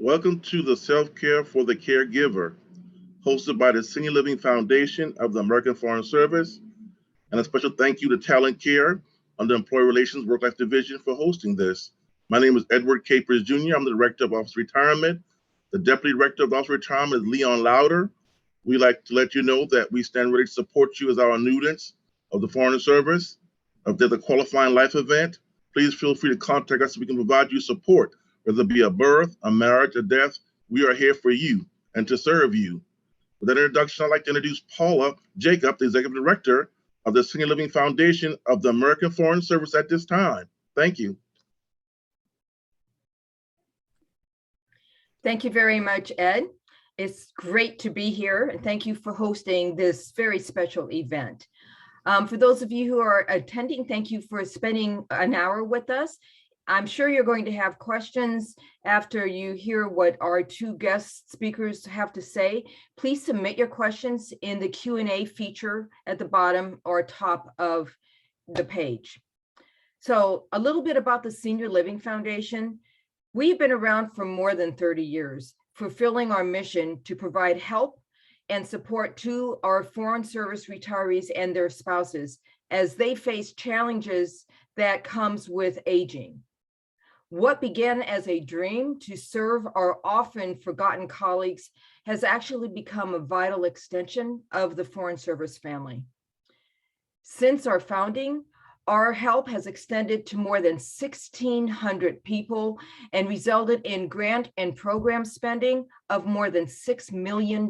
Welcome to the Self-Care for the Caregiver, hosted by the Senior Living Foundation of the American Foreign Service, and a special thank you to Talent Care under Employee Relations Work-Life Division for hosting this. My name is Edward Capers Jr. I'm the Director of Office Retirement. The Deputy Director of Office Retirement is Leon Louder. We'd like to let you know that we stand ready to support you as our students of the Foreign Service. If there's a qualifying life event, please feel free to contact us so we can provide you support. Whether it be a birth, a marriage, a death, we are here for you and to serve you. With that introduction, I'd like to introduce Paula Jacob, the Executive Director of the Senior Living Foundation of the American Foreign Service at this time. Thank you. Thank you very much, Ed. It's great to be here, and thank you for hosting this very special event. For those of you who are attending, thank you for spending an hour with us. I'm sure you're going to have questions after you hear what our two guest speakers have to say. Please submit your questions in the Q&A feature at the bottom or top of the page. So a little bit about the Senior Living Foundation. We've been around for more than 30 years, fulfilling our mission to provide help and support to our Foreign Service retirees and their spouses as they face challenges that comes with aging. What began as a dream to serve our often forgotten colleagues has actually become a vital extension of the Foreign Service family. Since our founding, our help has extended to more than 1,600 people and resulted in grant and program spending of more than $6 million.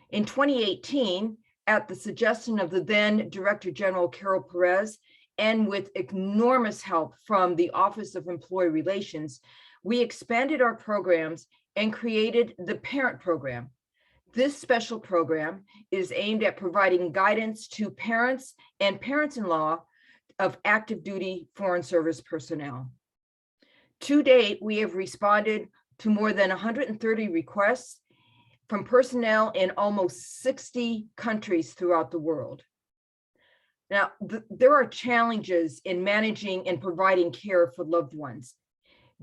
In 2018, at the suggestion of the then Director General Carol Perez, and with enormous help from the Office of Employee Relations, we expanded our programs and created the Parent Program. This special program is aimed at providing guidance to parents and parents-in-law of active duty Foreign Service personnel. To date, we have responded to more than 130 requests from personnel in almost 60 countries throughout the world. Now, there are challenges in managing and providing care for loved ones.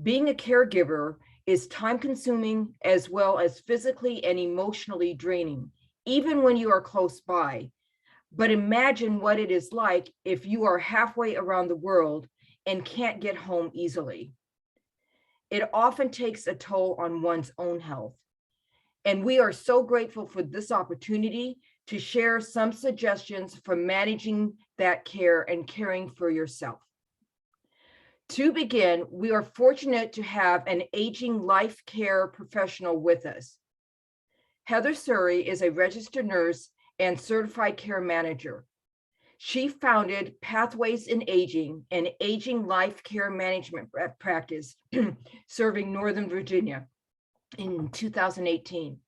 Being a caregiver is time-consuming as well as physically and emotionally draining, even when you are close by. But imagine what it is like if you are halfway around the world and can't get home easily. It often takes a toll on one's own health. And we are so grateful for this opportunity to share some suggestions for managing that care and caring for yourself. To begin, we are fortunate to have an aging life care professional with us. Heather Surrey is a registered nurse and certified care manager. She founded Pathways in Aging, an aging life care management practice serving Northern Virginia in 2018.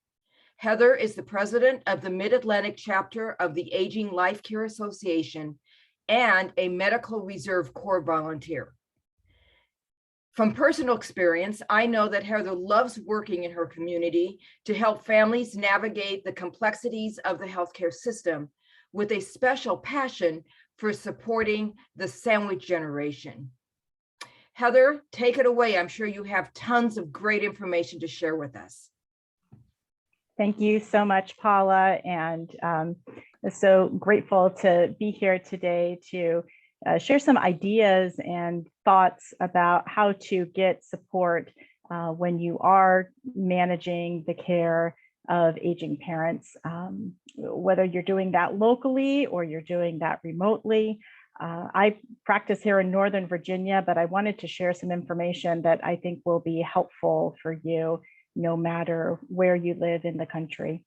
Heather is the president of the Mid-Atlantic chapter of the Aging Life Care Association and a Medical Reserve Corps volunteer. From personal experience, I know that Heather loves working in her community to help families navigate the complexities of the healthcare system with a special passion for supporting the sandwich generation. Heather, take it away. I'm sure you have tons of great information to share with us. Thank you so much, Paula, and so grateful to be here today to share some ideas and thoughts about how to get support when you are managing the care of aging parents, whether you're doing that locally or you're doing that remotely. I practice here in Northern Virginia, but I wanted to share some information that I think will be helpful for you no matter where you live in the country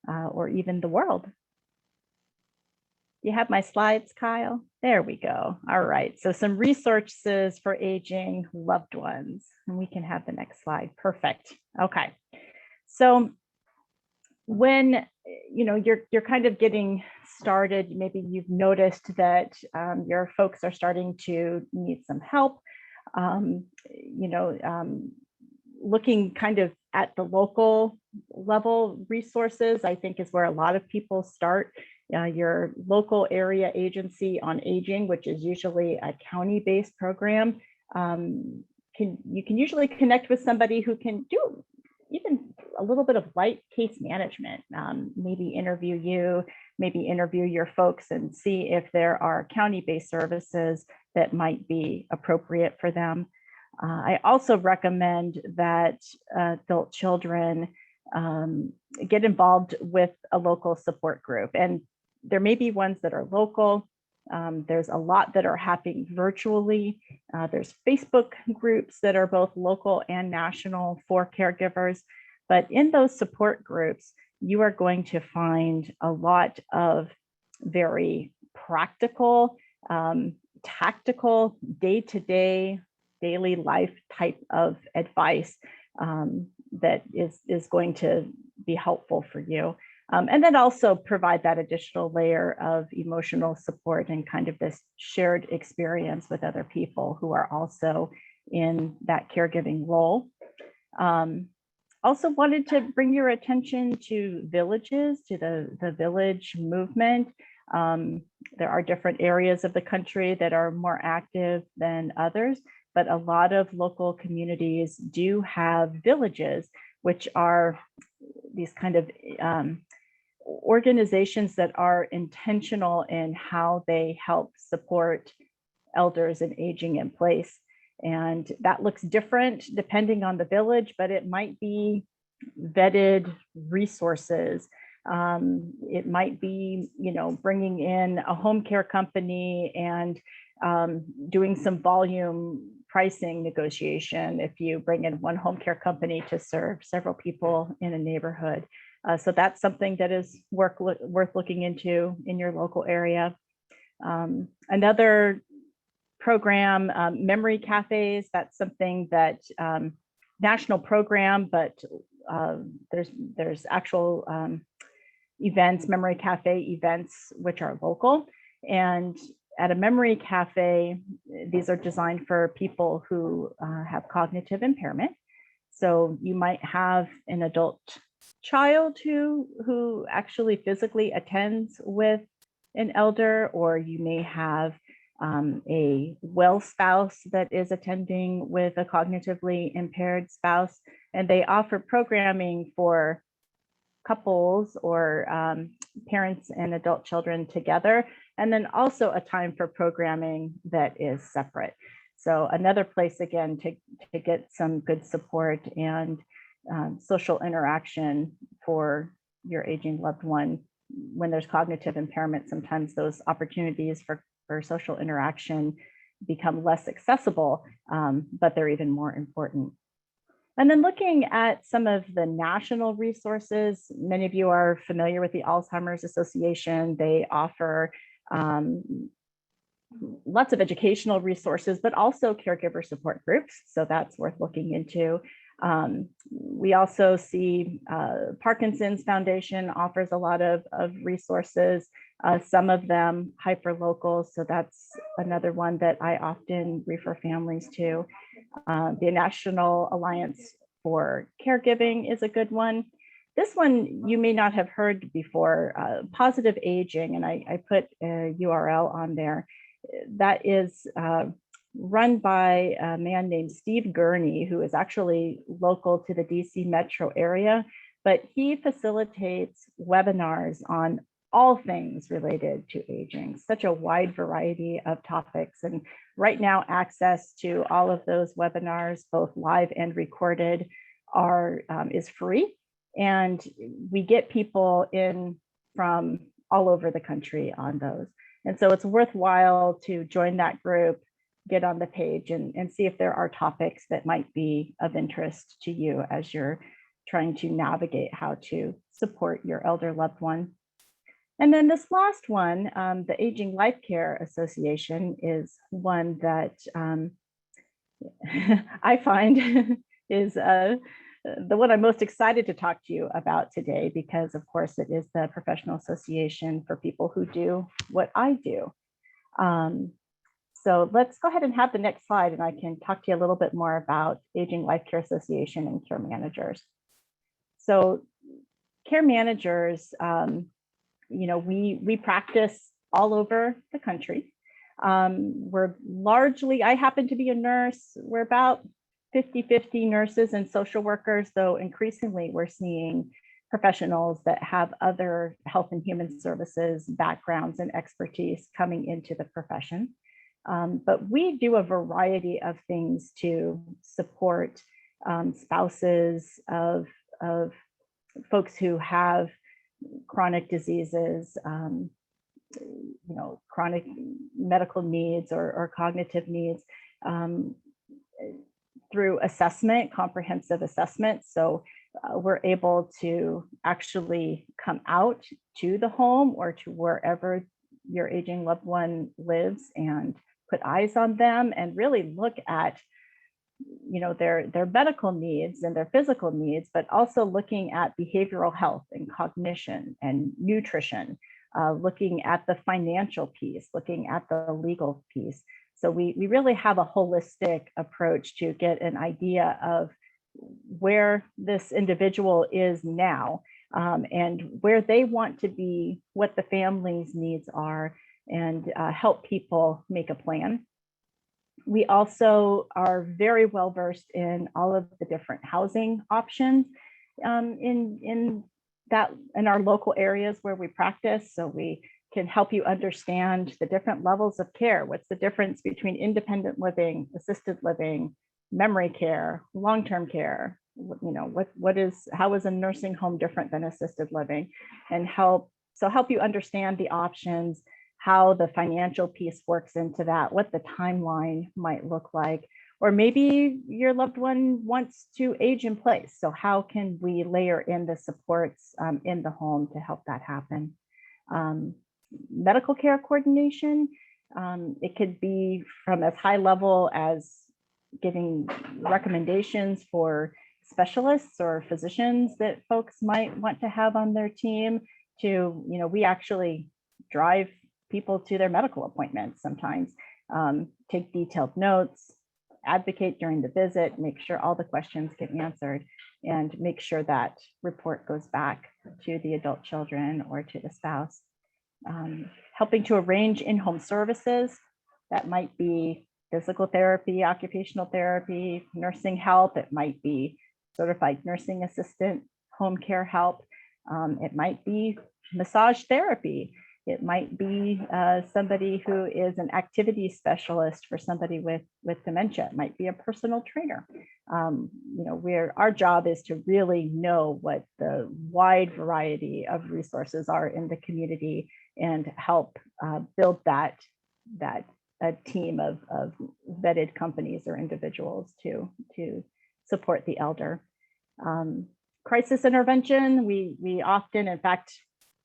or even the world. You have my slides, Kyle? There we go. All right, so some resources for aging loved ones. And we can have the next slide. Perfect. Okay, so when you're kind of getting started, maybe you've noticed that your folks are starting to need some help, looking kind of at the local level resources, I think is where a lot of people start. Your local area agency on aging, which is usually a county-based program, you can usually connect with somebody who can do even a little bit of light case management, maybe interview you, maybe interview your folks and see if there are county-based services that might be appropriate for them. I also recommend that adult children get involved with a local support group. And there may be ones that are local. There's a lot that are happening virtually. There's Facebook groups that are both local and national for caregivers. But in those support groups, you are going to find a lot of very practical, tactical, day-to-day, daily life type of advice that is going to be helpful for you. And then also provide that additional layer of emotional support and kind of this shared experience with other people who are also in that caregiving role. Also wanted to bring your attention to villages, to the village movement. There are different areas of the country that are more active than others, but a lot of local communities do have villages, which are these kind of organizations that are intentional in how they help support elders and aging in place. And that looks different depending on the village, but it might be vetted resources. It might be, bringing in a home care company and doing some volume pricing negotiation if you bring in one home care company to serve several people in a neighborhood. So that's something that is worth looking into in your local area. Another program, memory cafes, that's something that national program, but there's actual events, memory cafe events, which are local. And at a memory cafe, these are designed for people who have cognitive impairment. So you might have an adult child who actually physically attends with an elder, or you may have a well spouse that is attending with a cognitively impaired spouse, and they offer programming for couples or parents and adult children together, and then also a time for programming that is separate. So another place, again, to get some good support and social interaction for your aging loved one. When there's cognitive impairment, sometimes those opportunities for social interaction become less accessible, but they're even more important. And then looking at some of the national resources, many of you are familiar with the Alzheimer's Association. They offer lots of educational resources, but also caregiver support groups. So that's worth looking into. We also see Parkinson's Foundation offers a lot of resources, some of them hyper-local. So that's another one that I often refer families to. The National Alliance for Caregiving is a good one. This one you may not have heard before, Positive Aging, and I put a URL on there. That is run by a man named Steve Gurney, who is actually local to the DC metro area, but he facilitates webinars on all things related to aging, such a wide variety of topics. And right now, access to all of those webinars, both live and recorded, is free. And we get people in from all over the country on those. And so it's worthwhile to join that group, get on the page and see if there are topics that might be of interest to you as you're trying to navigate how to support your elder loved one. And then this last one, the Aging Life Care Association, is one that I find is the one I'm most excited to talk to you about today, because of course it is the professional association for people who do what I do. So let's go ahead and have the next slide, and I can talk to you a little bit more about Aging Life Care Association and care managers. So care managers, we practice all over the country. We're largely, I happen to be a nurse. We're about 50-50 nurses and social workers, though increasingly we're seeing professionals that have other health and human services backgrounds and expertise coming into the profession. But we do a variety of things to support spouses of folks who have chronic diseases, chronic medical needs or cognitive needs, through assessment, comprehensive assessment. So we're able to actually come out to the home or to wherever your aging loved one lives and put eyes on them and really look at their medical needs and their physical needs, but also looking at behavioral health and cognition and nutrition, looking at the financial piece, looking at the legal piece. So we really have a holistic approach to get an idea of where this individual is now, and where they want to be, what the family's needs are, and help people make a plan. We also are very well versed in all of the different housing options in our local areas where we practice. So we can help you understand the different levels of care. What's the difference between independent living, assisted living, memory care, long-term care? How is a nursing home different than assisted living? And help you understand the options, how the financial piece works into that, what the timeline might look like, or maybe your loved one wants to age in place. So how can we layer in the supports in the home to help that happen? Medical care coordination, it could be from as high level as giving recommendations for specialists or physicians that folks might want to have on their team to, we actually drive people to their medical appointments sometimes, take detailed notes, advocate during the visit, make sure all the questions get answered, and make sure that report goes back to the adult children or to the spouse. Helping to arrange in-home services, that might be physical therapy, occupational therapy, nursing help. It might be certified nursing assistant, home care help. It might be massage therapy. It might be somebody who is an activity specialist for somebody with dementia. It might be a personal trainer. Our job is to really know what the wide variety of resources are in the community and help build that a team of vetted companies or individuals to support the elder. Crisis intervention, we often, in fact,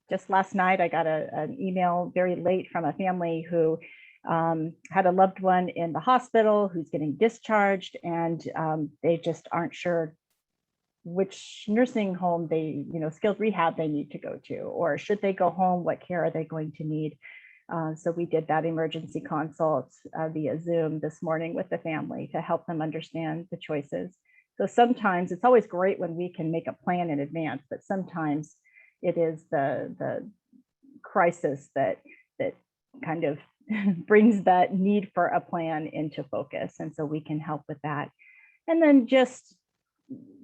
just last night, I got an email very late from a family who had a loved one in the hospital who's getting discharged, and they just aren't sure which nursing home skilled rehab they need to go to, or should they go home, what care are they going to need? So we did that emergency consult via Zoom this morning with the family to help them understand the choices. So sometimes it's always great when we can make a plan in advance, but sometimes it is the crisis that kind of brings that need for a plan into focus. And so we can help with that. And then just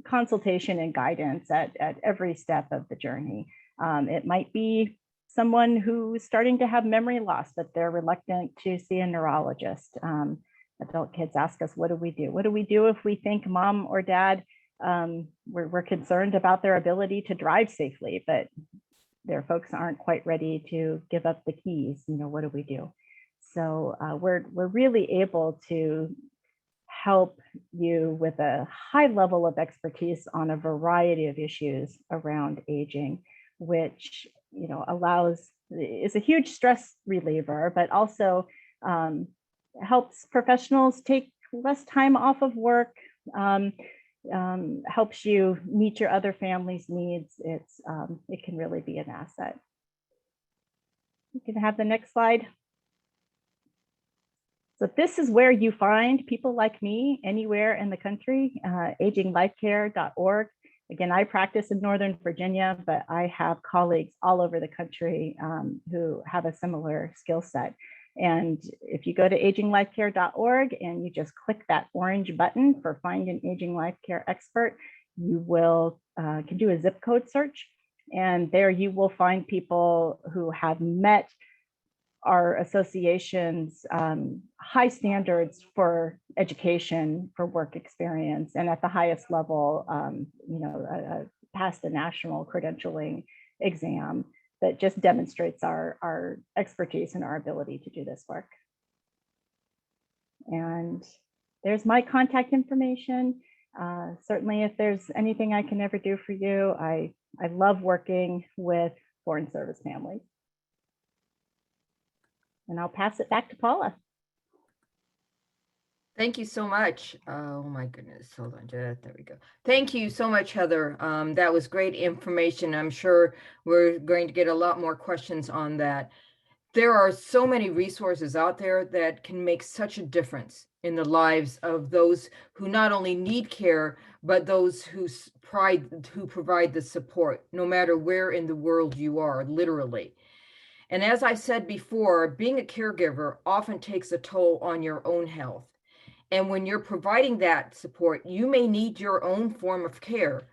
consultation and guidance at every step of the journey. It might be someone who's starting to have memory loss, but they're reluctant to see a neurologist. Adult kids ask us, what do we do? What do we do if we think mom or dad, we're concerned about their ability to drive safely, but their folks aren't quite ready to give up the keys? What do we do? So we're really able to help you with a high level of expertise on a variety of issues around aging, which is a huge stress reliever, but also helps professionals take less time off of work, helps you meet your other family's needs. It can really be an asset. You can have the next slide. So this is where you find people like me anywhere in the country, AgingLifeCareorg. Again, I practice in Northern Virginia, but I have colleagues all over the country who have a similar skill set. And if you go to AgingLifeCare.org and you just click that orange button for Find an Aging Life Care Expert, you will can do a zip code search. And there you will find people who have met our association's high standards for education, for work experience, and at the highest level, passed the national credentialing exam that just demonstrates our expertise and our ability to do this work. And there's my contact information. Certainly, if there's anything I can ever do for you, I love working with foreign service families. And I'll pass it back to Paula. Thank you so much. Oh my goodness, hold on, there we go. Thank you so much, Heather. That was great information. I'm sure we're going to get a lot more questions on that. There are so many resources out there that can make such a difference in the lives of those who not only need care, but those who provide the support, no matter where in the world you are, literally. And as I said before, being a caregiver often takes a toll on your own health. And when you're providing that support, you may need your own form of care.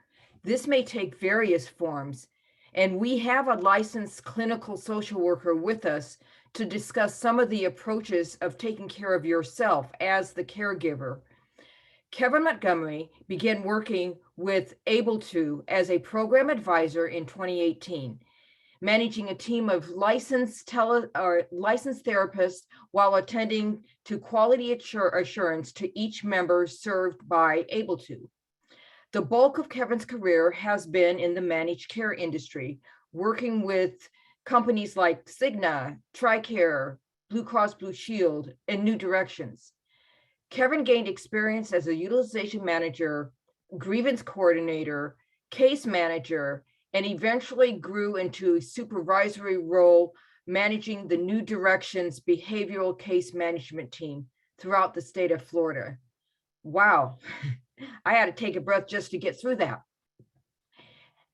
This may take various forms. And we have a licensed clinical social worker with us to discuss some of the approaches of taking care of yourself as the caregiver. Kevin Montgomery began working with Able2 as a program advisor in 2018. Managing a team of licensed therapists while attending to quality assurance to each member served by Able2. The bulk of Kevin's career has been in the managed care industry, working with companies like Cigna, TRICARE, Blue Cross Blue Shield, and New Directions. Kevin gained experience as a utilization manager, grievance coordinator, case manager, and eventually grew into a supervisory role managing the New Directions behavioral case management team throughout the state of Florida. Wow, I had to take a breath just to get through that.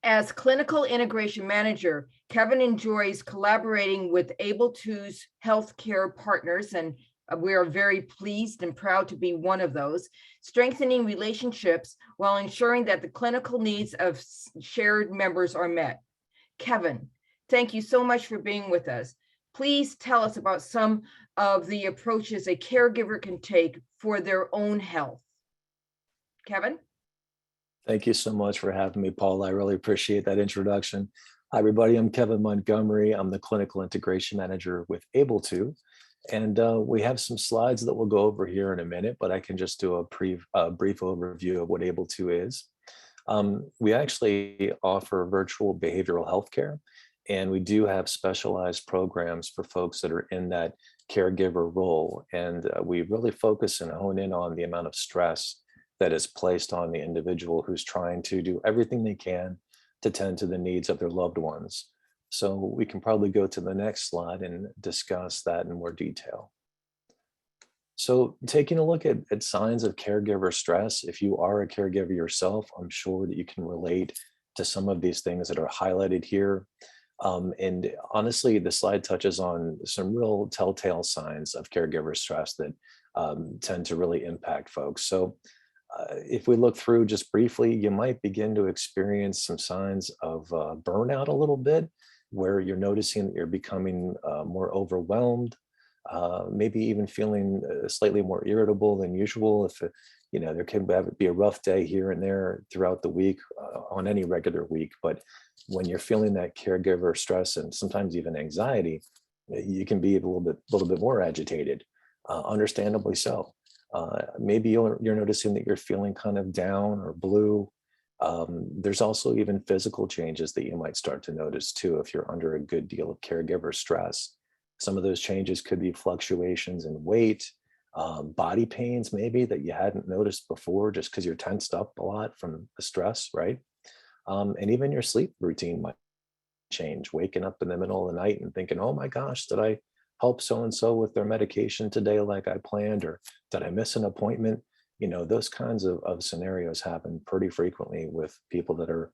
As clinical integration manager, Kevin enjoys collaborating with Able2's healthcare partners, and we are very pleased and proud to be one of those, strengthening relationships while ensuring that the clinical needs of shared members are met. Kevin, thank you so much for being with us. Please tell us about some of the approaches a caregiver can take for their own health. Kevin? Thank you so much for having me, Paul. I really appreciate that introduction. Hi, everybody. I'm Kevin Montgomery. I'm the Clinical Integration Manager with Able2. And we have some slides that we'll go over here in a minute, but I can just do a brief overview of what Able2 is. We actually offer virtual behavioral health care, and we do have specialized programs for folks that are in that caregiver role. And we really focus and hone in on the amount of stress that is placed on the individual who's trying to do everything they can to tend to the needs of their loved ones. So we can probably go to the next slide and discuss that in more detail. So taking a look at signs of caregiver stress, if you are a caregiver yourself, I'm sure that you can relate to some of these things that are highlighted here. And honestly, the slide touches on some real telltale signs of caregiver stress that tend to really impact folks. So if we look through just briefly, you might begin to experience some signs of burnout a little bit, where you're noticing that you're becoming more overwhelmed, maybe even feeling slightly more irritable than usual. If there can be a rough day here and there throughout the week, on any regular week, but when you're feeling that caregiver stress and sometimes even anxiety, you can be a little bit more agitated, understandably so. Maybe you're noticing that you're feeling kind of down or blue. There's also even physical changes that you might start to notice too if you're under a good deal of caregiver stress. Some of those changes could be fluctuations in weight, body pains maybe that you hadn't noticed before just because you're tensed up a lot from the stress, right? And even your sleep routine might change, waking up in the middle of the night and thinking, oh my gosh, did I help so-and-so with their medication today like I planned, or did I miss an appointment? Those kinds of scenarios happen pretty frequently with people that are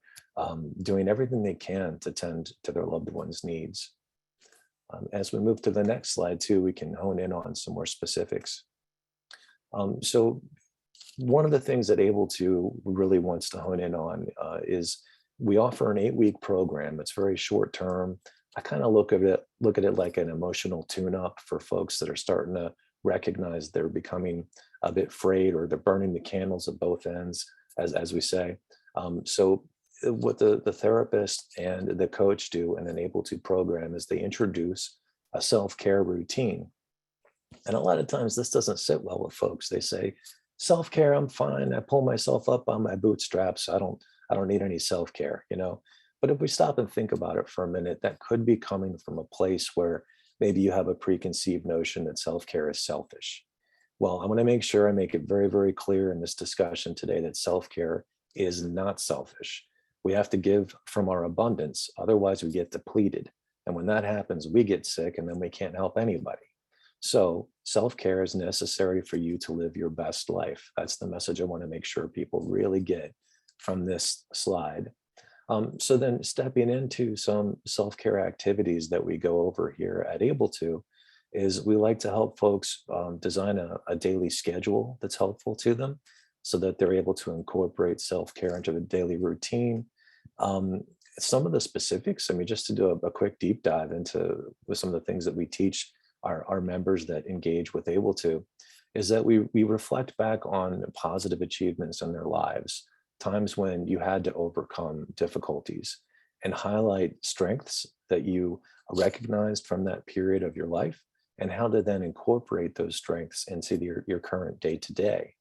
doing everything they can to tend to their loved ones' needs. As we move to the next slide too, we can hone in on some more specifics. So one of the things that Able2 really wants to hone in on is we offer an 8-week program. It's very short term. I kind of look at it like an emotional tune-up for folks that are starting to recognize they're becoming a bit frayed, or they're burning the candles at both ends, as we say. So what the therapist and the coach do in an Able2 program is they introduce a self-care routine. And a lot of times this doesn't sit well with folks. They say, self-care, I'm fine. I pull myself up on my bootstraps. I don't need any self-care, you know. But if we stop and think about it for a minute, that could be coming from a place where maybe you have a preconceived notion that self-care is selfish. Well, I want to make sure I make it very, very clear in this discussion today that self-care is not selfish. We have to give from our abundance, otherwise we get depleted. And when that happens, we get sick and then we can't help anybody. So self-care is necessary for you to live your best life. That's the message I want to make sure people really get from this slide. So then stepping into some self-care activities that we go over here at Able2 is we like to help folks design a daily schedule that's helpful to them so that they're able to incorporate self-care into the daily routine. Some of the specifics, I mean, just to do a quick deep dive into with some of the things that we teach our members that engage with Able2, is that we reflect back on positive achievements in their lives, times when you had to overcome difficulties, and highlight strengths that you recognized from that period of your life, and how to then incorporate those strengths into your current day-to-day.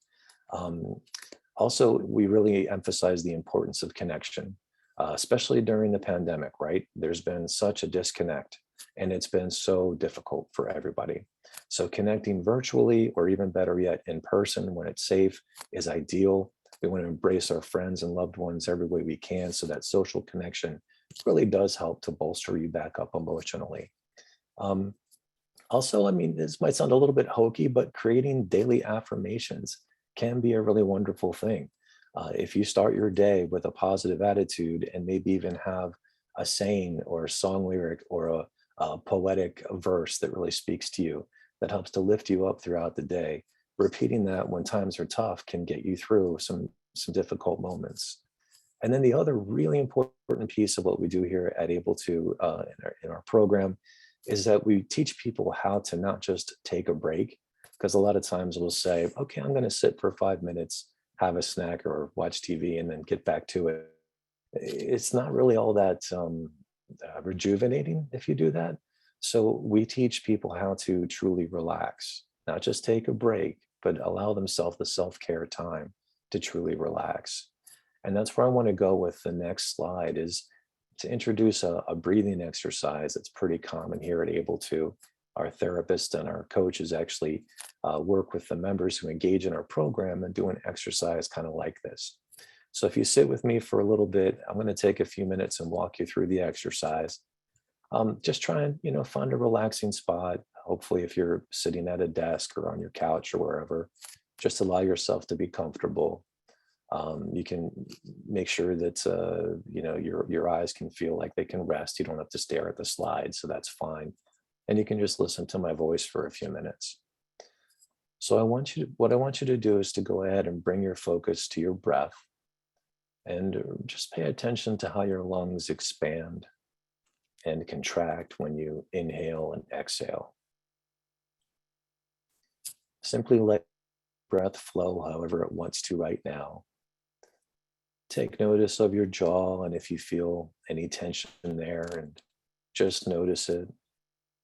Also, we really emphasize the importance of connection, especially during the pandemic, right? There's been such a disconnect, and it's been so difficult for everybody. So connecting virtually, or even better yet, in person when it's safe, is ideal. We want to embrace our friends and loved ones every way we can, so that social connection really does help to bolster you back up emotionally. Also, I mean, this might sound a little bit hokey, but creating daily affirmations can be a really wonderful thing. If you start your day with a positive attitude, and maybe even have a saying or a song lyric or a poetic verse that really speaks to you, that helps to lift you up throughout the day, repeating that when times are tough can get you through some difficult moments. And then the other really important piece of what we do here at Able2 in our program is that we teach people how to not just take a break, because a lot of times we'll say, okay, I'm going to sit for 5 minutes, have a snack or watch TV, and then get back to it. It's not really all that rejuvenating if you do that. So we teach people how to truly relax, not just take a break, but allow themselves the self-care time to truly relax. And that's where I want to go with the next slide, is to introduce a breathing exercise that's pretty common here at Able2. Our therapist and our coaches actually work with the members who engage in our program and do an exercise kind of like this. So if you sit with me for a little bit, I'm going to take a few minutes and walk you through the exercise. Just try and find a relaxing spot. Hopefully, if you're sitting at a desk or on your couch or wherever, just allow yourself to be comfortable. You can make sure that your eyes can feel like they can rest. You don't have to stare at the slide, so that's fine. And you can just listen to my voice for a few minutes. So what I want you to do is to go ahead and bring your focus to your breath, and just pay attention to how your lungs expand and contract when you inhale and exhale. Simply let breath flow however it wants to right now. Take notice of your jaw, and if you feel any tension there, and just notice it,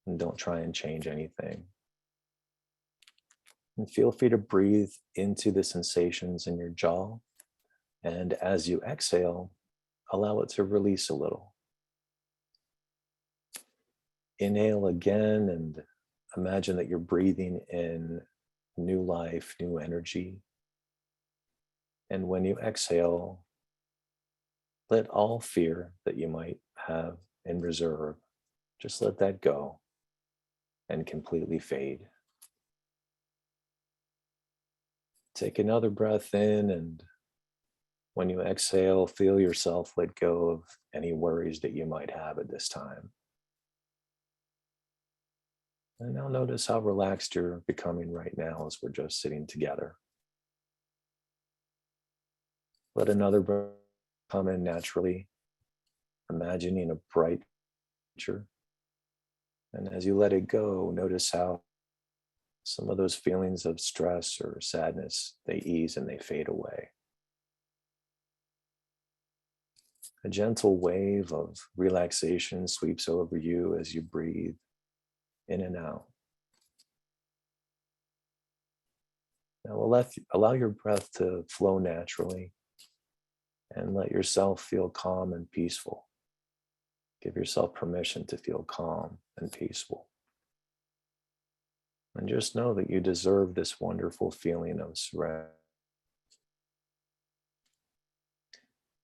and don't try and change anything. And feel free to breathe into the sensations in your jaw, and as you exhale, allow it to release a little. Inhale again, and imagine that you're breathing in new life, new energy. And when you exhale, let all fear that you might have in reserve, just let that go and completely fade. Take another breath in, and when you exhale, feel yourself let go of any worries that you might have at this time. And now notice how relaxed you're becoming right now as we're just sitting together. Let another breath come in naturally, imagining a bright future. And as you let it go, notice how some of those feelings of stress or sadness, they ease and they fade away. A gentle wave of relaxation sweeps over you as you breathe in and out. Now allow your breath to flow naturally and let yourself feel calm and peaceful. Give yourself permission to feel calm and peaceful. And just know that you deserve this wonderful feeling of serenity.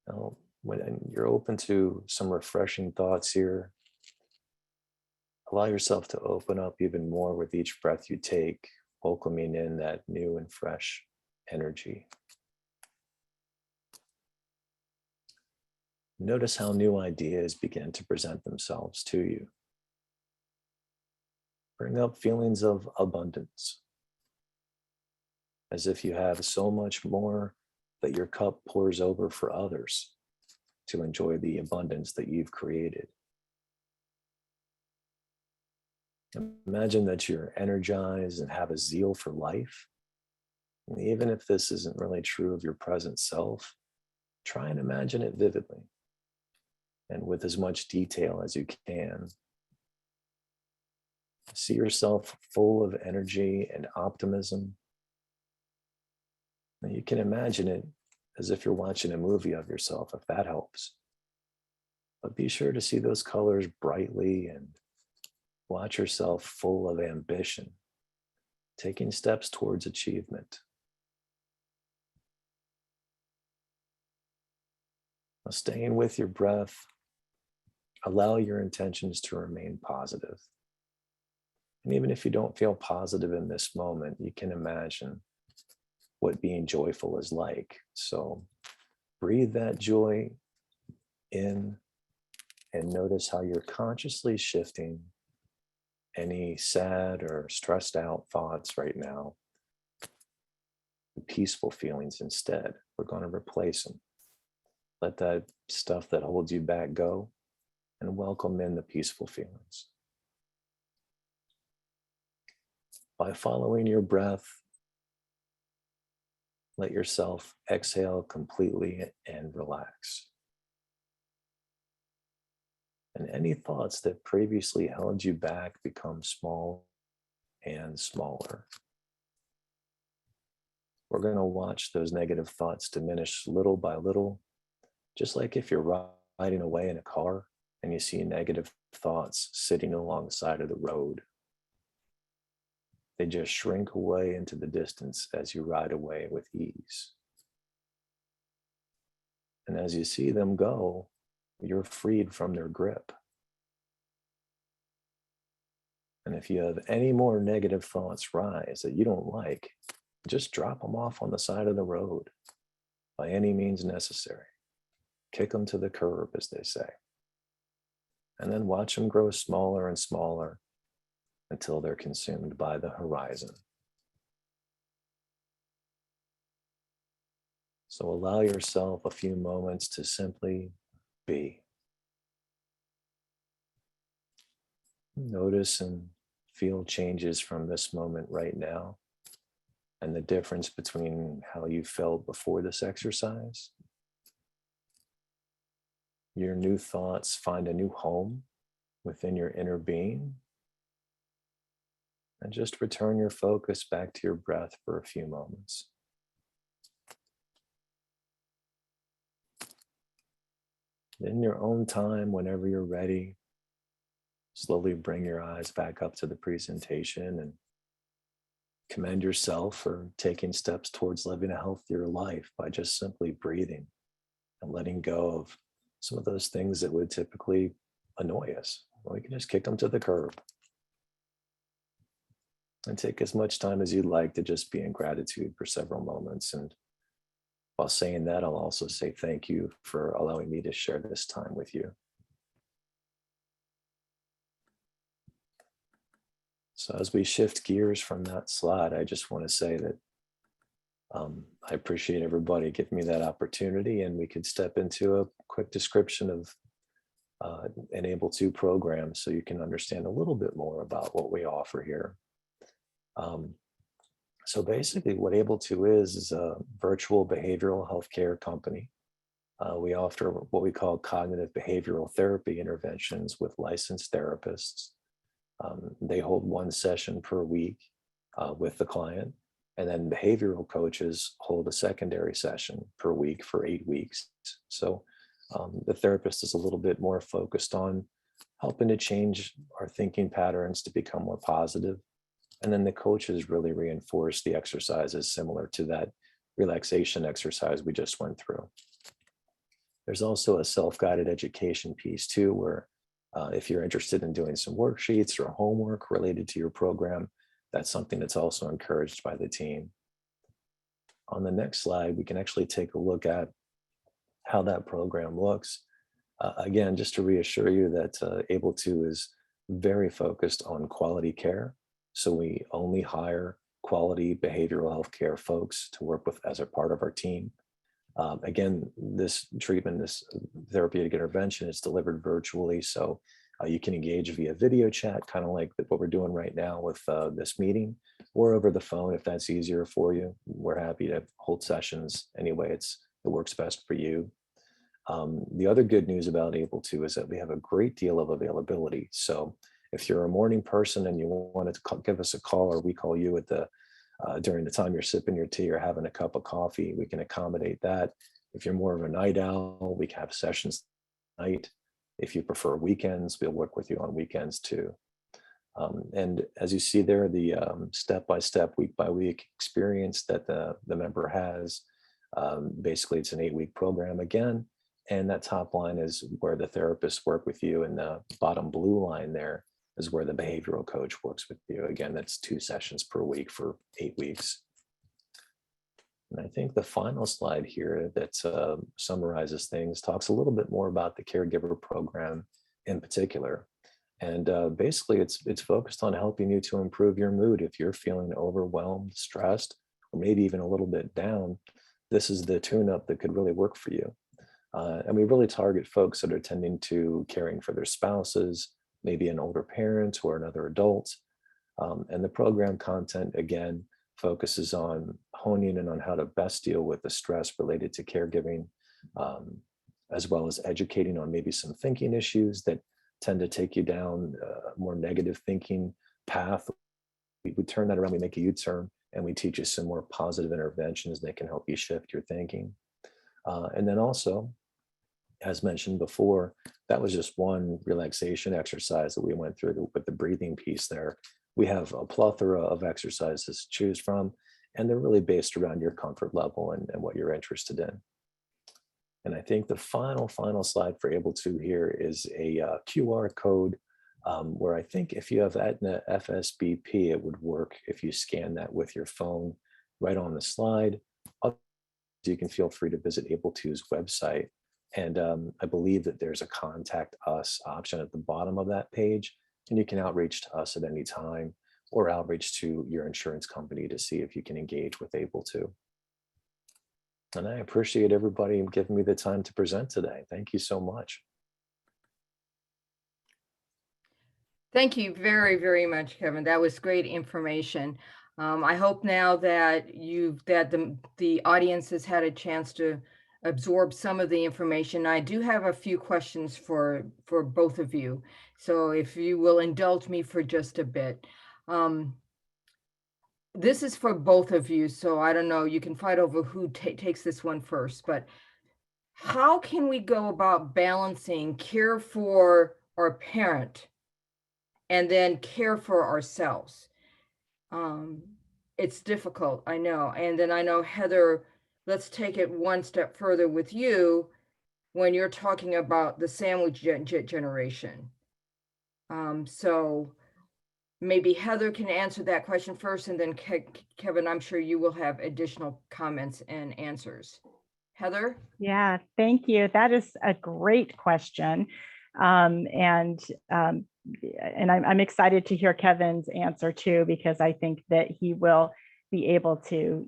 Now, when you're open to some refreshing thoughts here, allow yourself to open up even more with each breath you take, welcoming in that new and fresh energy. Notice how new ideas begin to present themselves to you. Bring up feelings of abundance, as if you have so much more that your cup pours over for others to enjoy the abundance that you've created. Imagine that you're energized and have a zeal for life. And even if this isn't really true of your present self, try and imagine it vividly and with as much detail as you can. See yourself full of energy and optimism. And you can imagine it as if you're watching a movie of yourself, if that helps. But be sure to see those colors brightly and watch yourself full of ambition, taking steps towards achievement. Now, staying with your breath, allow your intentions to remain positive. And even if you don't feel positive in this moment, you can imagine what being joyful is like. So breathe that joy in and notice how you're consciously shifting any sad or stressed out thoughts right now to peaceful feelings instead. We're going to replace them. Let that stuff that holds you back go and welcome in the peaceful feelings. By following your breath, let yourself exhale completely and relax. And any thoughts that previously held you back become small and smaller. We're going to watch those negative thoughts diminish little by little, just like if you're riding away in a car and you see negative thoughts sitting alongside of the road. They just shrink away into the distance as you ride away with ease. And as you see them go, you're freed from their grip. And if you have any more negative thoughts rise that you don't like, just drop them off on the side of the road by any means necessary. Kick them to the curb, as they say. And then watch them grow smaller and smaller until they're consumed by the horizon. So allow yourself a few moments to simply be. Notice and feel changes from this moment right now and the difference between how you felt before this exercise. Your new thoughts find a new home within your inner being. And just return your focus back to your breath for a few moments. In your own time, whenever you're ready, slowly bring your eyes back up to the presentation and commend yourself for taking steps towards living a healthier life by just simply breathing and letting go of some of those things that would typically annoy us. We can just kick them to the curb. And take as much time as you'd like to just be in gratitude for several moments. And while saying that, I'll also say thank you for allowing me to share this time with you. So as we shift gears from that slide, I just want to say that I appreciate everybody giving me that opportunity, and we could step into a quick description of an Able-To program so you can understand a little bit more about what we offer here. So basically what Able-To is a virtual behavioral healthcare company. We offer what we call cognitive behavioral therapy interventions with licensed therapists. They hold one session per week with the client, and then behavioral coaches hold a secondary session per week for 8 weeks. So the therapist is a little bit more focused on helping to change our thinking patterns to become more positive. And then the coaches really reinforce the exercises similar to that relaxation exercise we just went through. There's also a self-guided education piece too, where if you're interested in doing some worksheets or homework related to your program, that's something that's also encouraged by the team. On the next slide, we can actually take a look at how that program looks. Again, just to reassure you that Able-To is very focused on quality care. So we only hire quality behavioral health care folks to work with as a part of our team. Again, this treatment, this therapeutic intervention is delivered virtually. So you can engage via video chat, kind of like what we're doing right now with this meeting, or over the phone if that's easier for you. We're happy to hold sessions anyway it works best for you. The other good news about Able-To is that we have a great deal of availability. So if you're a morning person and you want to give us a call, or we call you at during the time you're sipping your tea or having a cup of coffee, we can accommodate that. If you're more of a night owl, we can have sessions at night. If you prefer weekends, we'll work with you on weekends too. And as you see there, the step-by-step, week-by-week experience that the member has, basically it's an 8-week program again. And that top line is where the therapists work with you, and the bottom blue line there is where the behavioral coach works with you. Again, that's 2 sessions per week for 8 weeks. And I think the final slide here that summarizes things talks a little bit more about the Caregiver Program in particular. And basically it's focused on helping you to improve your mood. If you're feeling overwhelmed, stressed, or maybe even a little bit down, this is the tune-up that could really work for you. And we really target folks that are tending to caring for their spouses, maybe an older parent or another adult. And the program content, again, focuses on honing in on how to best deal with the stress related to caregiving, as well as educating on maybe some thinking issues that tend to take you down a more negative thinking path. We turn that around, we make a U-turn, and we teach you some more positive interventions that can help you shift your thinking. And then also, as mentioned before, that was just one relaxation exercise that we went through with the breathing piece there. We have a plethora of exercises to choose from, and they're really based around your comfort level and what you're interested in. And I think the final slide for Able-To here is a QR code where I think if you have Aetna FSBP, it would work if you scan that with your phone right on the slide. You can feel free to visit Able-To's website. And I believe that there's a contact us option at the bottom of that page, and you can outreach to us at any time or outreach to your insurance company to see if you can engage with Able-To. And I appreciate everybody giving me the time to present today. Thank you so much. Thank you very, very much, Kevin. That was great information. I hope now that the audience has had a chance to absorb some of the information. I do have a few questions for both of you. So if you will indulge me for just a bit. This is for both of you, so I don't know, you can fight over who takes this one first, but how can we go about balancing care for our parent and then care for ourselves? It's difficult, I know. And then I know, Heather, let's take it one step further with you when you're talking about the sandwich generation. So maybe Heather can answer that question first, and then Kevin, I'm sure you will have additional comments and answers. Heather? Yeah, thank you. That is a great question. And I'm excited to hear Kevin's answer too, because I think that he will be able to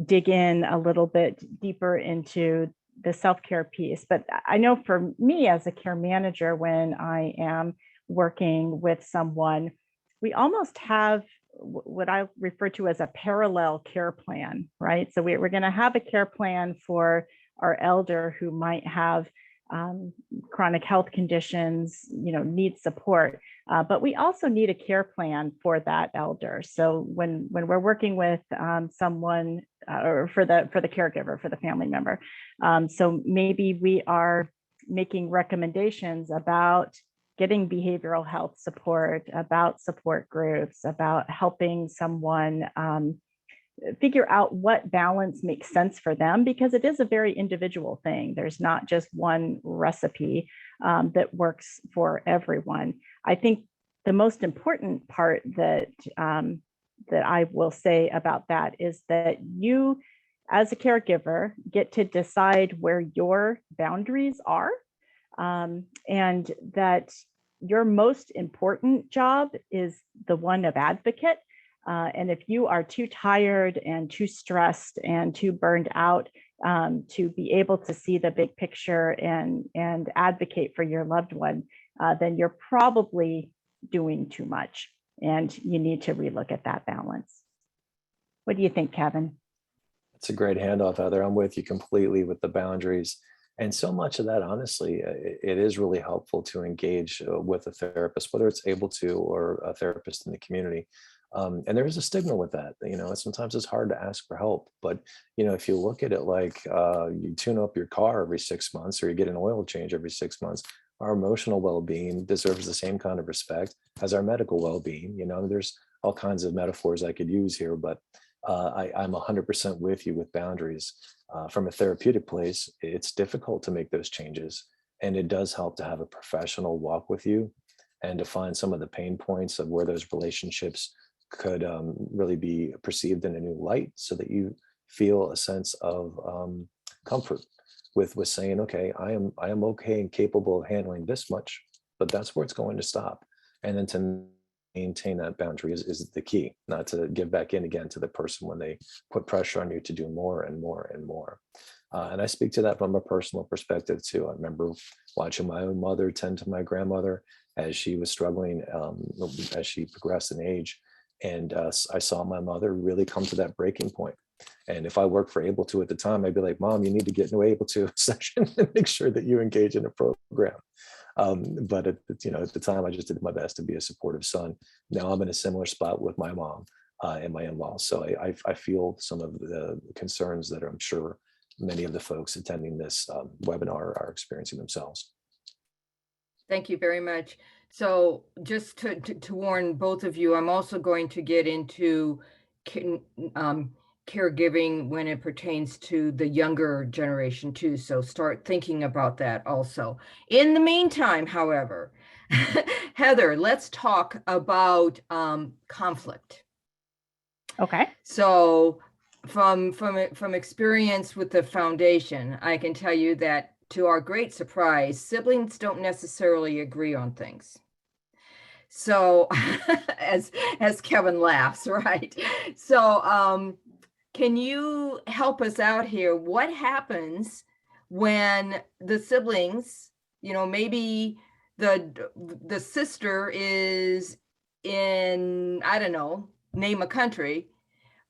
dig in a little bit deeper into the self-care piece. But I know for me as a care manager, when I am working with someone, we almost have what I refer to as a parallel care plan, right? So we're going to have a care plan for our elder who might have chronic health conditions, need support, but we also need a care plan for that elder. So when we're working with someone or for the caregiver, for the family member, so maybe we are making recommendations about getting behavioral health support, about support groups, about helping someone figure out what balance makes sense for them, because it is a very individual thing. There's not just one recipe that works for everyone. I think the most important part that I will say about that is that you, as a caregiver, get to decide where your boundaries are, and that your most important job is the one of advocate. And if you are too tired and too stressed and too burned out to be able to see the big picture and advocate for your loved one, then you're probably doing too much, and you need to relook at that balance. What do you think, Kevin? That's a great handoff, Heather. I'm with you completely with the boundaries. And so much of that, honestly, it is really helpful to engage with a therapist, whether it's able to or a therapist in the community. And there is a stigma with that. Sometimes it's hard to ask for help. But, if you look at it like you tune up your car every 6 months or you get an oil change every 6 months, our emotional well-being deserves the same kind of respect as our medical well-being. There's all kinds of metaphors I could use here, but I'm 100% with you with boundaries. From a therapeutic place, it's difficult to make those changes. And it does help to have a professional walk with you and to find some of the pain points of where those relationships could really be perceived in a new light, so that you feel a sense of comfort with saying, okay, I am okay and capable of handling this much, but that's where it's going to stop. And then to maintain that boundary is the key, not to give back in again to the person when they put pressure on you to do more and more and more. And I speak to that from a personal perspective too. I remember watching my own mother tend to my grandmother as she was struggling, as she progressed in age. And I saw my mother really come to that breaking point. And if I worked for Able To at the time, I'd be like, Mom, you need to get into Able To session and make sure that you engage in a program. But at the time, I just did my best to be a supportive son. Now I'm in a similar spot with my mom and my in-laws. So I feel some of the concerns that I'm sure many of the folks attending this webinar are experiencing themselves. Thank you very much. So just to warn both of you, I'm also going to get into caregiving when it pertains to the younger generation too. So start thinking about that also. In the meantime, however, Heather, let's talk about conflict. Okay. So from experience with the foundation, I can tell you that to our great surprise, siblings don't necessarily agree on things. So as Kevin laughs, right? So can you help us out here? What happens when the siblings, maybe the sister is in, I don't know, name a country,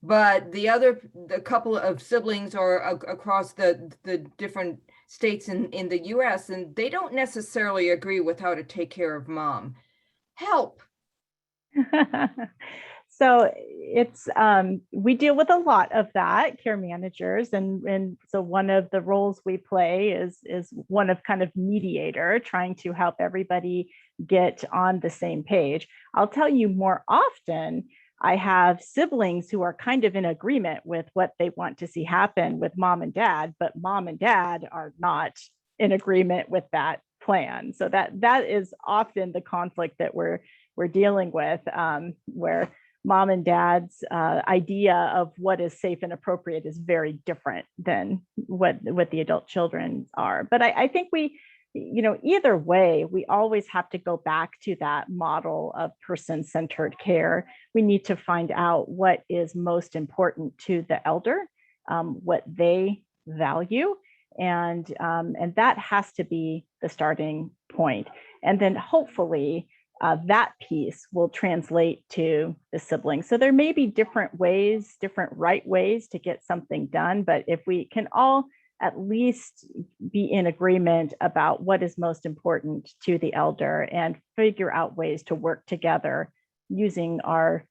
but the couple of siblings are across the different states in the US, and they don't necessarily agree with how to take care of mom. Help. So it's we deal with a lot of that, care managers, and so one of the roles we play is one of kind of mediator, trying to help everybody get on the same page. I'll tell you, more often I have siblings who are kind of in agreement with what they want to see happen with mom and dad, but mom and dad are not in agreement with that plan. So that is often the conflict that we're dealing with, where mom and dad's idea of what is safe and appropriate is very different than what the adult children are. But I think we either way, we always have to go back to that model of person-centered care. We need to find out what is most important to the elder, what they value, and that has to be the starting point. And then hopefully that piece will translate to the siblings. So there may be different ways, different right ways to get something done, but if we can all at least be in agreement about what is most important to the elder and figure out ways to work together using our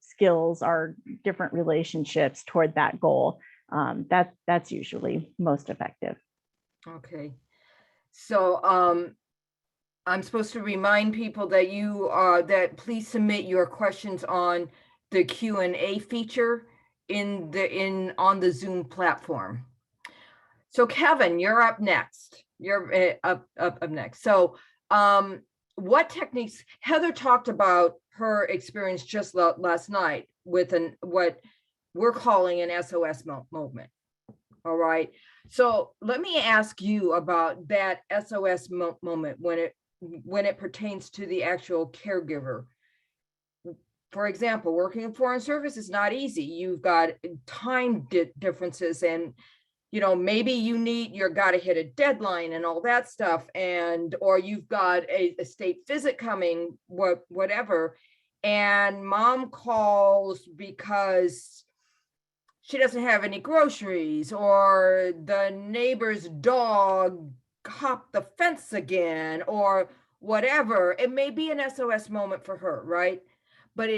skills, our different relationships toward that goal, that's usually most effective. Okay. So I'm supposed to remind people that that please submit your questions on the Q&A feature on the Zoom platform. So Kevin, you're up next. You're up next. So what techniques, Heather talked about her experience just last night with what we're calling an SOS moment. All right. So let me ask you about that SOS moment when it pertains to the actual caregiver. For example, working in foreign service is not easy. You've got time differences, and maybe you got to hit a deadline and all that stuff, or you've got a state visit coming, whatever, and mom calls because she doesn't have any groceries, or the neighbor's dog hopped the fence again, or whatever. It may be an SOS moment for her, right? But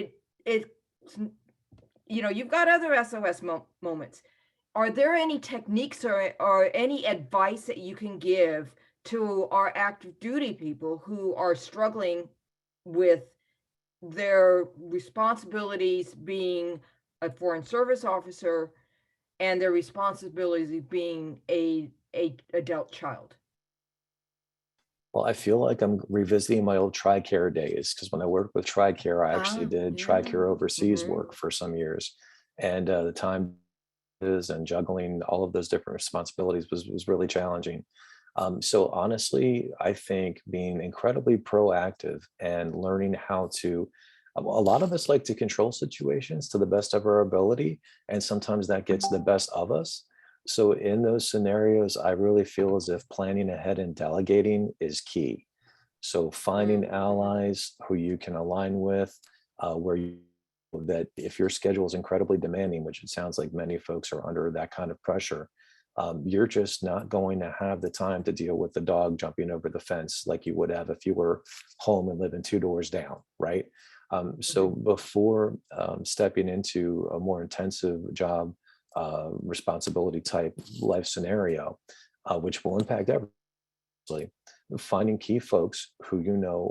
you've got other SOS moments. Are there any techniques or any advice that you can give to our active duty people who are struggling with their responsibilities being a foreign service officer and their responsibilities being a adult child? Well, I feel like I'm revisiting my old TRICARE days, because when I worked with TRICARE, I actually did TRICARE overseas work for some years. And the time and juggling all of those different responsibilities was really challenging. So honestly, I think being incredibly proactive and learning how to, a lot of us like to control situations to the best of our ability, and sometimes that gets the best of us. So in those scenarios, I really feel as if planning ahead and delegating is key. So finding allies who you can align with, that if your schedule is incredibly demanding, which it sounds like many folks are under that kind of pressure, you're just not going to have the time to deal with the dog jumping over the fence like you would have if you were home and living 2 doors down, right? So before stepping into a more intensive job responsibility type life scenario, which will impact everybody, finding key folks who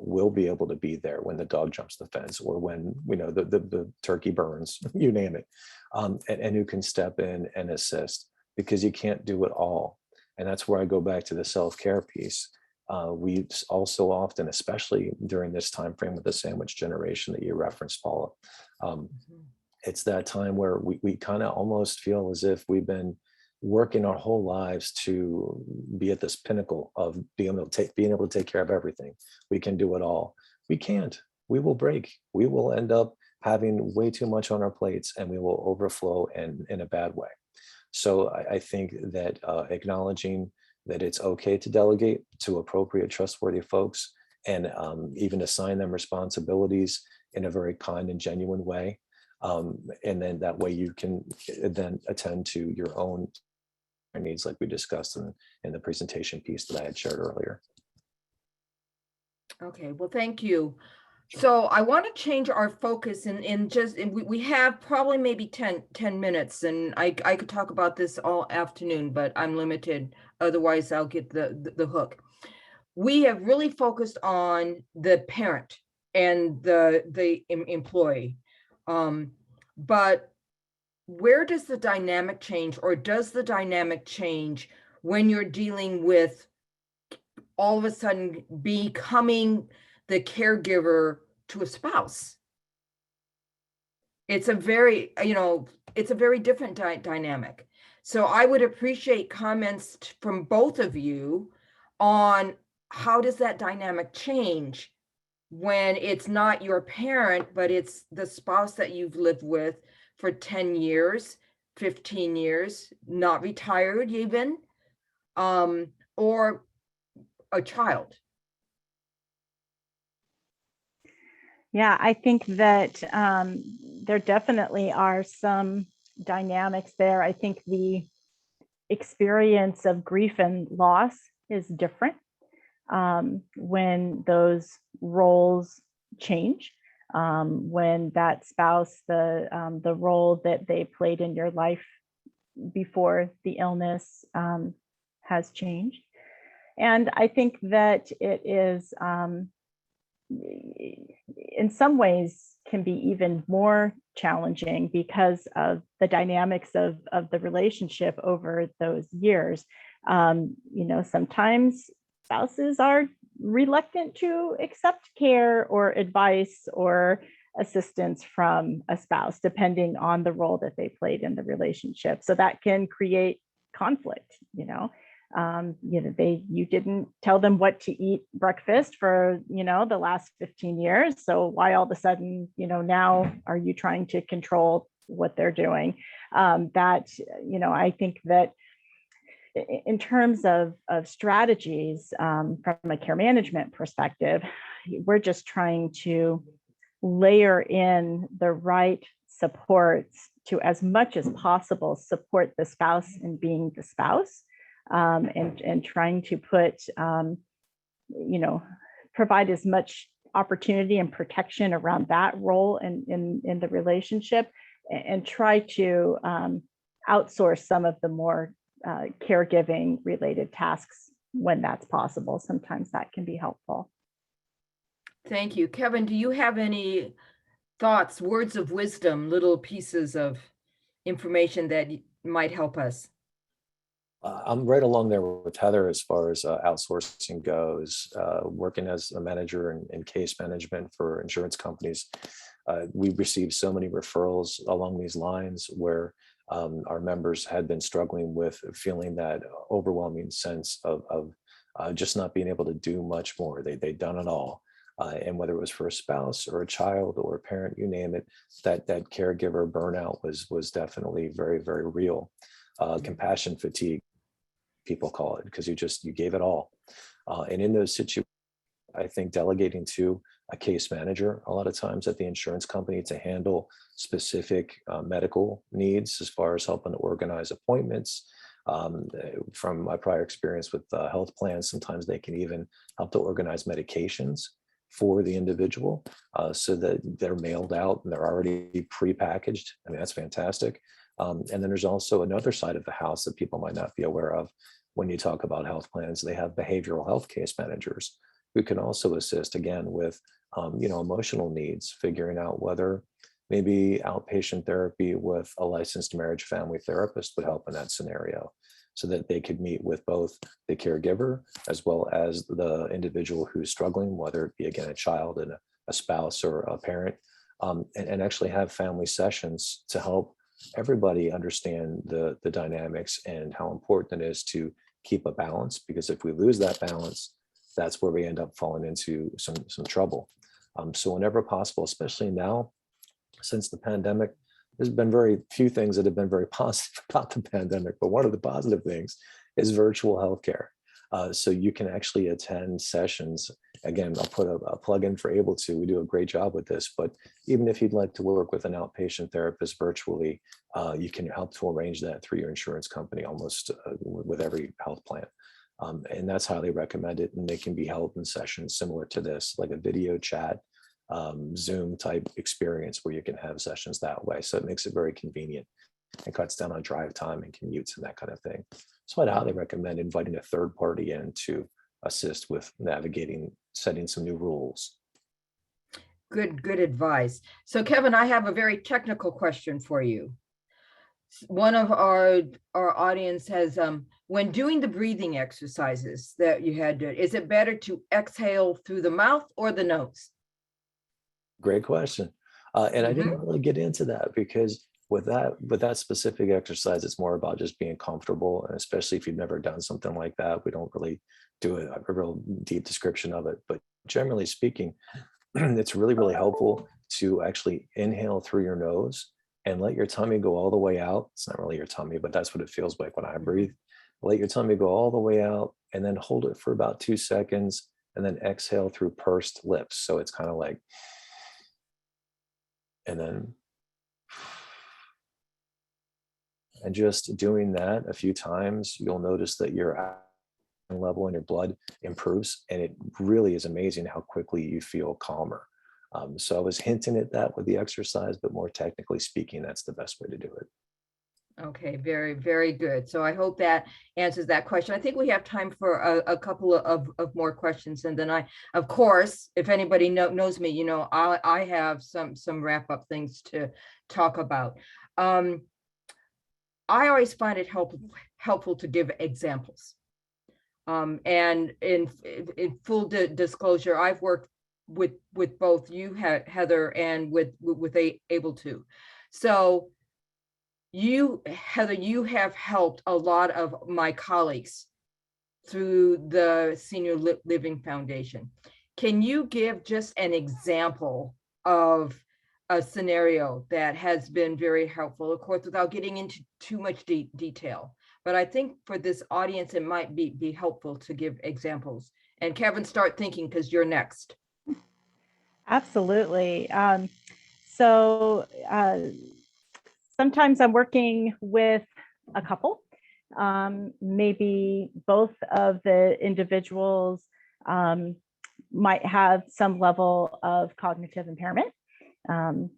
will be able to be there when the dog jumps the fence, or when the turkey burns, you name it, and who can step in and assist, because you can't do it all. And that's where I go back to the self-care piece. We also often, especially during this time frame with the sandwich generation that you referenced, Paula, it's that time where we kind of almost feel as if we've been working our whole lives to be at this pinnacle of being able to take care of everything. We can do it all. We can't. We will break. We will end up having way too much on our plates, and we will overflow in a bad way. So I think that acknowledging that it's okay to delegate to appropriate, trustworthy folks, and even assign them responsibilities in a very kind and genuine way. And then that way you can then attend to your own needs, like we discussed in the presentation piece that I had shared earlier. Okay, well, thank you. So I want to change our focus we have probably maybe 10 minutes, and I could talk about this all afternoon, but I'm limited. Otherwise I'll get the hook. We have really focused on the parent and the employee. But where does the dynamic change, or does the dynamic change when you're dealing with all of a sudden becoming the caregiver to a spouse? It's a very, it's a very different dynamic. So I would appreciate comments from both of you on how does that dynamic change when it's not your parent, but it's the spouse that you've lived with for 10 years, 15 years, not retired even, or a child? Yeah, I think that there definitely are some dynamics there. I think the experience of grief and loss is different when those roles change. When that spouse, the role that they played in your life before the illness has changed. And I think that it is, in some ways, can be even more challenging because of the dynamics of the relationship over those years. Sometimes spouses are reluctant to accept care or advice or assistance from a spouse, depending on the role that they played in the relationship. So that can create conflict. You didn't tell them what to eat breakfast for the last 15 years, so why all of a sudden now are you trying to control what they're doing? I think that in terms of strategies, from a care management perspective, we're just trying to layer in the right supports to, as much as possible, support the spouse in being the spouse. And trying to provide as much opportunity and protection around that role in the relationship, and try to outsource some of the more caregiving related tasks when that's possible. Sometimes that can be helpful. Thank you. Kevin, do you have any thoughts, words of wisdom, little pieces of information that might help us? I'm right along there with Heather as far as outsourcing goes. Working as a manager in case management for insurance companies, we received so many referrals along these lines where our members had been struggling with feeling that overwhelming sense of just not being able to do much more. They'd done it all. And whether it was for a spouse or a child or a parent, you name it, that caregiver burnout was definitely very, very real. Compassion fatigue, people call it, because you gave it all. And in those situations, I think delegating to a case manager a lot of times at the insurance company to handle specific medical needs, as far as helping to organize appointments. From my prior experience with health plans, sometimes they can even help to organize medications for the individual so that they're mailed out and they're already pre-packaged. I mean, that's fantastic. And then there's also another side of the house that people might not be aware of. When you talk about health plans, they have behavioral health case managers who can also assist, again, with emotional needs, figuring out whether maybe outpatient therapy with a licensed marriage family therapist would help in that scenario, so that they could meet with both the caregiver as well as the individual who's struggling, whether it be, again, a child and a spouse or a parent, and actually have family sessions to help everybody understand the dynamics and how important it is to keep a balance, because if we lose that balance, that's where we end up falling into some trouble. So whenever possible, especially now, since the pandemic, there's been very few things that have been very positive about the pandemic, but one of the positive things is virtual healthcare. So you can actually attend sessions. Again, I'll put a plug in for Able To. We do a great job with this, but even if you'd like to work with an outpatient therapist virtually, you can help to arrange that through your insurance company almost with every health plan. And that's highly recommended. And they can be held in sessions similar to this, like a video chat, Zoom type experience where you can have sessions that way. So it makes it very convenient. It cuts down on drive time and commutes and that kind of thing. So I'd highly recommend inviting a third party in to assist with navigating, setting some new rules. Good advice. So Kevin, I have a very technical question for you. One of our audience has, when doing the breathing exercises that you had, is it better to exhale through the mouth or the nose? Great question. And I didn't really get into that because with that specific exercise, it's more about just being comfortable, and especially if you've never done something like that, we don't really do a real deep description of it. But generally speaking, it's really, really helpful to actually inhale through your nose and let your tummy go all the way out. It's not really your tummy, but that's what it feels like when I breathe. Let your tummy go all the way out and then hold it for about 2 seconds and then exhale through pursed lips. So it's kind of like, and then, and just doing that a few times, you'll notice that your oxygen level in your blood improves, and it really is amazing how quickly you feel calmer. So I was hinting at that with the exercise, but more technically speaking, that's the best way to do it. Okay, very, very good. So I hope that answers that question. I think we have time for a couple of more questions. And then of course, if anybody knows me, you know, I have some wrap up things to talk about. I always find it helpful to give examples. And in full disclosure, I've worked with both you, Heather, and with Able To. So Heather, you have helped a lot of my colleagues through the Senior Living Foundation. Can you give just an example of a scenario that has been very helpful, of course, without getting into too much detail? But I think for this audience, it might be helpful to give examples. And Kevin, start thinking because you're next. Absolutely. Sometimes I'm working with a couple. Maybe both of the individuals might have some level of cognitive impairment.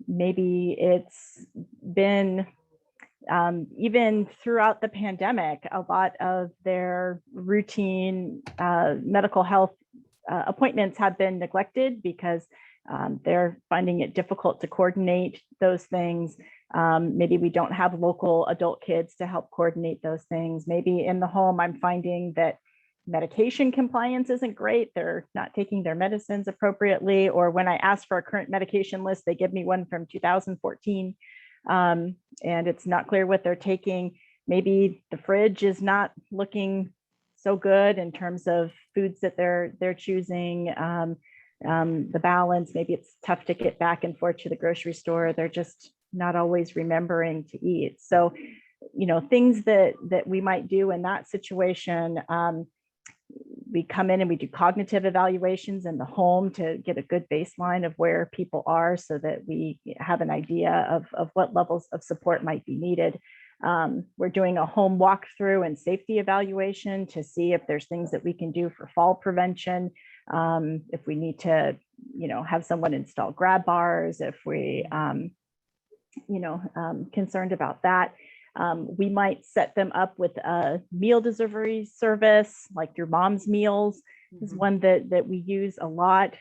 Maybe it's been even throughout the pandemic, a lot of their routine medical health appointments have been neglected because they're finding it difficult to coordinate those things. Maybe we don't have local adult kids to help coordinate those things. Maybe in the home, I'm finding that medication compliance isn't great. They're not taking their medicines appropriately. Or when I ask for a current medication list, they give me one from 2014. And it's not clear what they're taking. Maybe the fridge is not looking so good in terms of foods that they're choosing. The balance, maybe it's tough to get back and forth to the grocery store. They're just not always remembering to eat. So, you know, things that we might do in that situation, we come in and we do cognitive evaluations in the home to get a good baseline of where people are so that we have an idea of what levels of support might be needed. We're doing a home walkthrough and safety evaluation to see if there's things that we can do for fall prevention. If we need to, you know, have someone install grab bars, if we, concerned about that. We might set them up with a meal delivery service, like Your Mom's Meals is one that we use a lot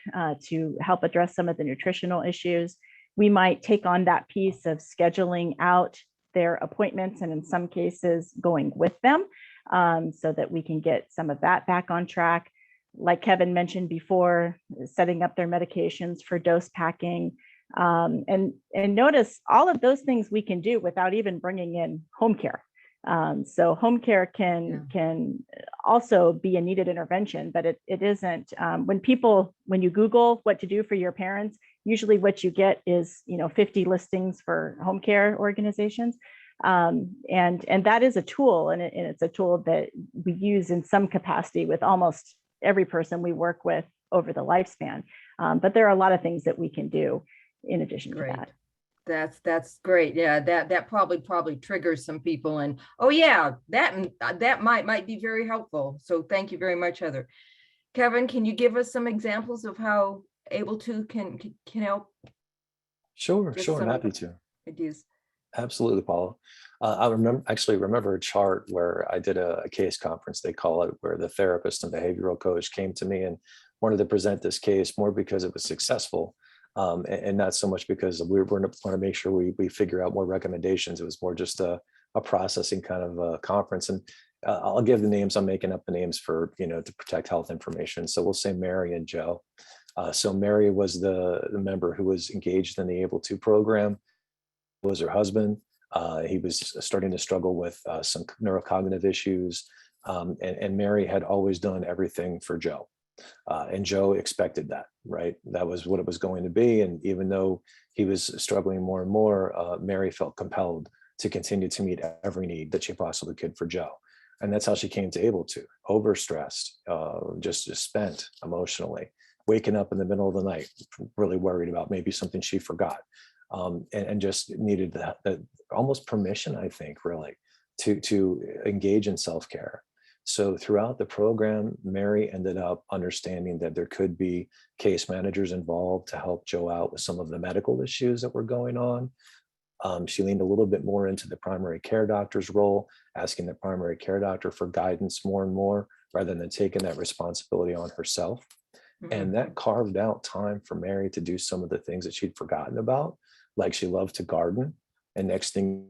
to help address some of the nutritional issues. We might take on that piece of scheduling out their appointments and in some cases going with them so that we can get some of that back on track. Like Kevin mentioned before, setting up their medications for dose packing. And notice all of those things we can do without even bringing in home care. So home care can also be a needed intervention, but it isn't. When you Google what to do for your parents, usually what you get is 50 listings for home care organizations. And that is a tool, and it's a tool that we use in some capacity with almost every person we work with over the lifespan. But there are a lot of things that we can do in addition to that. That's great. Yeah, that probably triggers some people, and oh yeah, that might be very helpful. So thank you very much, Heather. Kevin, can you give us some examples of how Able To can help? Sure, happy to. Ideas. Absolutely, Paula. I remember a chart where I did a case conference, they call it, where the therapist and behavioral coach came to me and wanted to present this case more because it was successful. And not so much because we want to make sure we figure out more recommendations. It was more just a processing kind of a conference. And I'll give the names. I'm making up the names for, to protect health information. So we'll say Mary and Joe. So Mary was the member who was engaged in the Able To program, was her husband. He was starting to struggle with some neurocognitive issues. And Mary had always done everything for Joe. And Joe expected that, right? That was what it was going to be. And even though he was struggling more and more, Mary felt compelled to continue to meet every need that she possibly could for Joe. And that's how she came to Able To, overstressed, just spent emotionally, waking up in the middle of the night, really worried about maybe something she forgot, and just needed that almost permission, I think, really, to engage in self-care. So throughout the program, Mary ended up understanding that there could be case managers involved to help Joe out with some of the medical issues that were going on. She leaned a little bit more into the primary care doctor's role, asking the primary care doctor for guidance more and more, rather than taking that responsibility on herself. And that carved out time for Mary to do some of the things that she'd forgotten about, like she loved to garden. And next thing,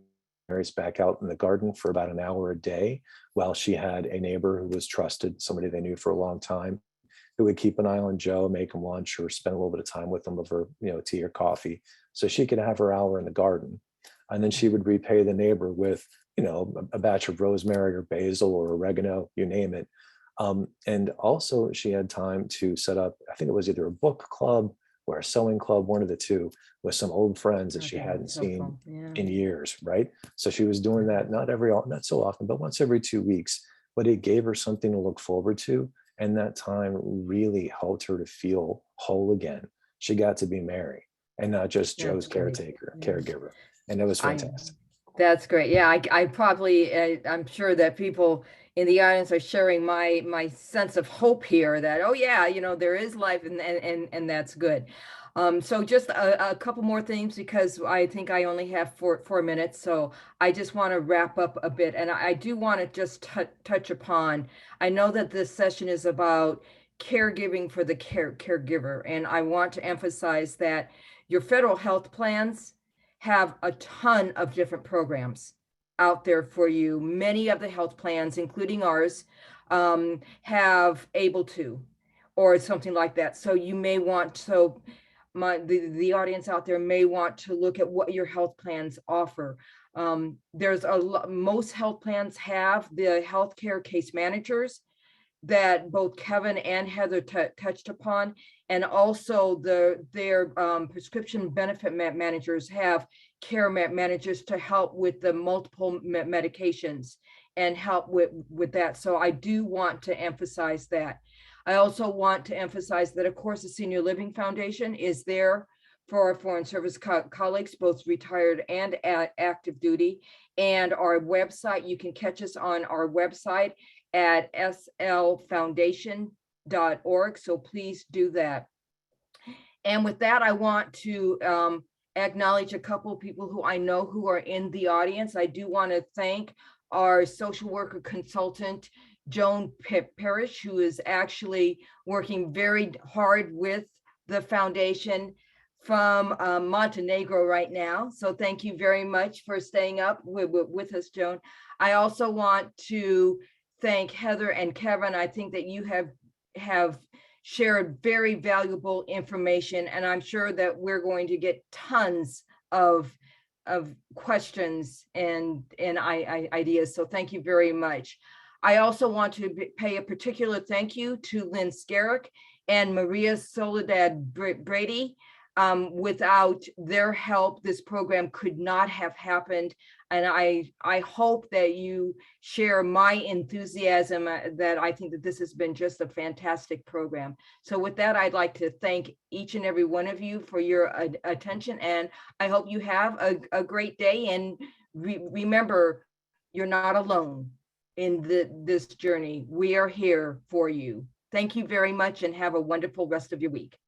Mary's back out in the garden for about an hour a day, while she had a neighbor who was trusted, somebody they knew for a long time, who would keep an eye on Joe, make him lunch, or spend a little bit of time with him over, tea or coffee, so she could have her hour in the garden. And then she would repay the neighbor with, a batch of rosemary or basil or oregano, you name it. And also she had time to set up, I think it was either a book club or a sewing club, one of the two, with some old friends that she hadn't seen in years, right? So she was doing that not so often, but once every 2 weeks. But it gave her something to look forward to. And that time really helped her to feel whole again. She got to be Mary and not just Joe's caregiver. And it was fantastic. That's great. Yeah, I probably, I'm sure that people in the audience are sharing my sense of hope here that, oh yeah, there is life, and that's good. So just a couple more things, because I think I only have four minutes. So I just want to wrap up a bit. And I do want to just touch upon, I know that this session is about caregiving for the caregiver. And I want to emphasize that your federal health plans have a ton of different programs out there for you. Many of the health plans, including ours, have Able To or something like that. So you may want to, the audience out there may want to look at what your health plans offer. There's most health plans have the healthcare case managers that both Kevin and Heather touched upon, and also their prescription benefit managers have care managers to help with the multiple medications and help with that. So I do want to emphasize that. I also want to emphasize that, of course, the Senior Living Foundation is there for our Foreign Service colleagues, both retired and active duty. And our website, you can catch us on our website at slfoundation.org. So please do that. And with that, I want to acknowledge a couple of people who I know who are in the audience. I do want to thank our social worker consultant, Joan Parrish, who is actually working very hard with the foundation from Montenegro right now. So thank you very much for staying up with us, Joan. I also want to thank Heather and Kevin. I think that you have shared very valuable information, and I'm sure that we're going to get tons of questions and ideas. So thank you very much. I also want to pay a particular thank you to Lynn Skerrick and Maria Soledad Brady. Without their help, this program could not have happened. And I hope that you share my enthusiasm that I think that this has been just a fantastic program. So with that, I'd like to thank each and every one of you for your attention. And I hope you have a great day. And remember, you're not alone in this journey. We are here for you. Thank you very much and have a wonderful rest of your week.